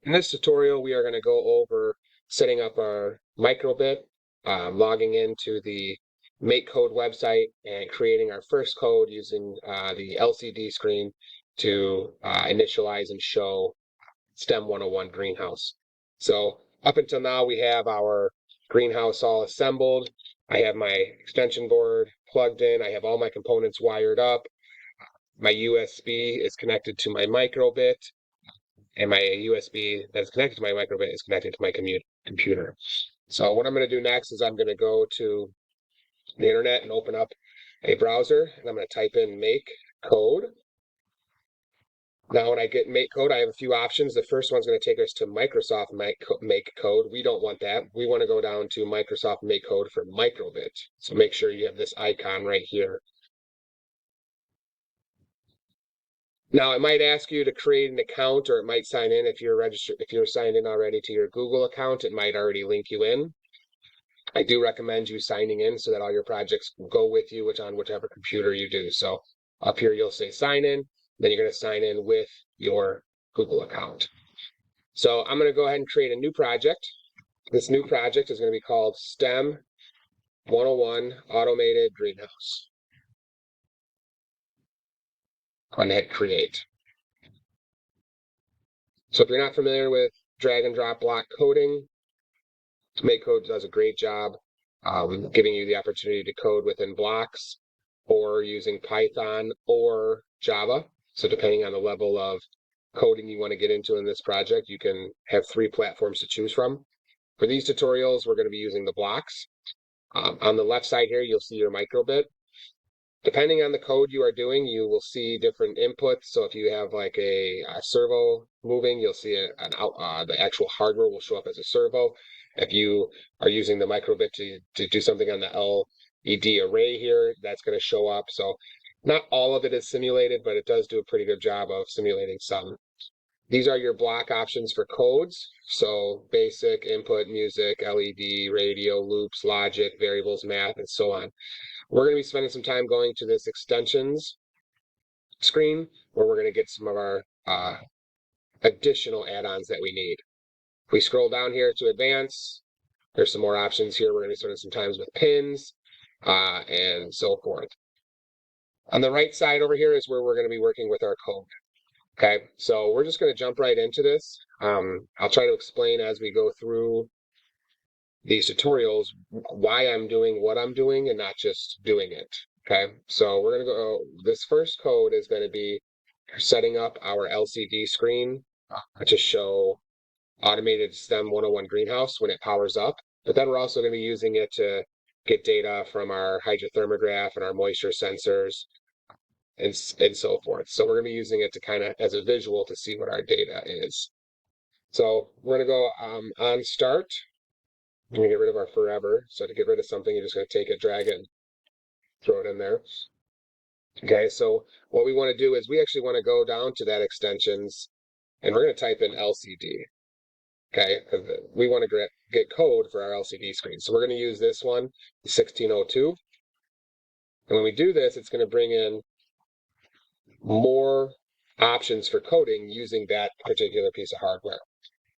In this tutorial, we are going to go over setting up our microbit, logging into the MakeCode website, and creating our first code using the LCD screen to initialize and show STEM 101 greenhouse. So up until now, we have our greenhouse all assembled. I have my extension board plugged in. I have all my components wired up. My USB is connected to my microbit, and my USB that's connected to my microbit is connected to my computer. So what I'm going to do next is I'm going to go to the internet and open up a browser, and I'm going to type in make code. Now, when I get make code, I have a few options. The first one's going to take us to Microsoft make code. We don't want that. We want to go down to Microsoft make code for microbit. So make sure you have this icon right here. Now, it might ask you to create an account, or it might sign in if you're registered. If you're signed in already to your Google account, it might already link you in. I do recommend you signing in so that all your projects go with you, which on whichever computer you do. So up here, you'll say sign in, then you're going to sign in with your Google account. So I'm going to go ahead and create a new project. This new project is going to be called STEM 101 Automated Greenhouse. Go ahead and hit create. So if you're not familiar with drag and drop block coding, MakeCode does a great job giving you the opportunity to code within blocks or using Python or Java. So depending on the level of coding you want to get into in this project, you can have 3 platforms to choose from. For these tutorials, we're going to be using the blocks. On the left side here, you'll see your microbit. Depending on the code you are doing, you will see different inputs. So if you have like a servo moving, you'll see the actual hardware will show up as a servo. If you are using the microbit to do something on the LED array here, that's going to show up. So not all of it is simulated, but it does do a pretty good job of simulating some. These are your block options for codes. So basic, input, music, LED, radio, loops, logic, variables, math, and so on. We're going to be spending some time going to this extensions screen where we're going to get some of our additional add-ons that we need. If we scroll down here to advance, there's some more options here. We're going to be spending some time with pins and so forth. On the right side over here is where we're going to be working with our code. Okay, so we're just going to jump right into this. I'll try to explain as we go through these tutorials why I'm doing what I'm doing and not just doing it. Okay, so we're going to go, this first code is going to be setting up our LCD screen to show automated STEM 101 greenhouse when it powers up. But then we're also going to be using it to get data from our hydrothermograph and our moisture sensors and so forth. So we're going to be using it to kind of as a visual to see what our data is. So we're going to go on start. I'm going to get rid of our forever. So to get rid of something, you're just going to take it, drag it, and throw it in there. Okay, so what we want to do is we actually want to go down to that extensions, and we're going to type in LCD. Okay, because we want to get code for our LCD screen. So we're going to use this one, 1602. And when we do this, it's going to bring in more options for coding using that particular piece of hardware.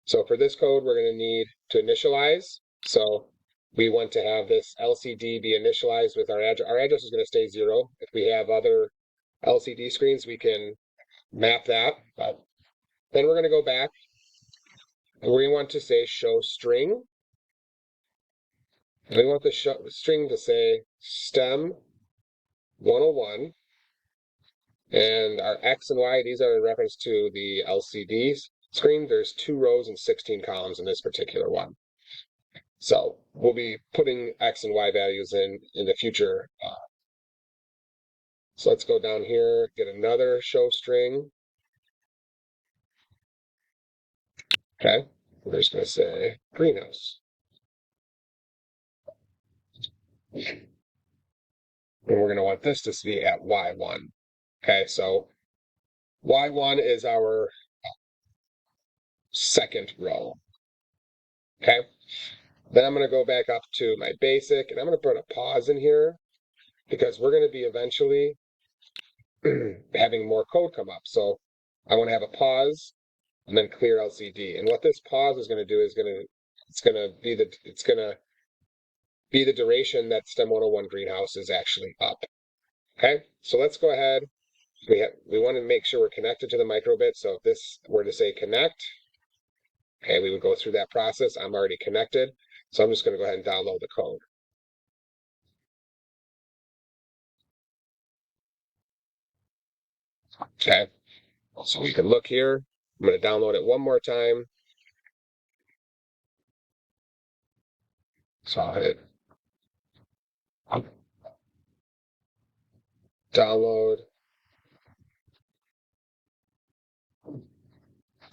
So for this code, we're going to need to initialize. So we want to have this LCD be initialized with our address. Our address is going to stay 0. If we have other LCD screens, we can map that. But then we're going to go back and we want to say show string. And we want the string to say STEM 101. And our X and Y, these are in reference to the LCD screen. There's 2 rows and 16 columns in this particular one. So we'll be putting X and Y values in the future. So let's go down here, get another show string. Okay, we're just going to say greenhouse. And we're going to want this to be at Y1. Okay, so Y1 is our second row. Okay, then I'm going to go back up to my basic, and I'm going to put a pause in here because we're going to be eventually having more code come up. So I want to have a pause and then clear LCD. And what this pause is going to do is it's going to be the duration that STEM 101 greenhouse is actually up. Okay, so let's go ahead. We want to make sure we're connected to the microbit. So if this were to say connect, okay, we would go through that process. I'm already connected, so I'm just going to go ahead and download the code. Okay, so we can look here. I'm going to download it one more time. So I'll hit download. And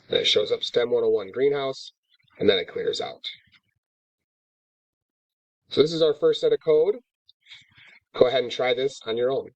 it shows up STEM 101 greenhouse, and then it clears out. So this is our first set of code. Go ahead and try this on your own.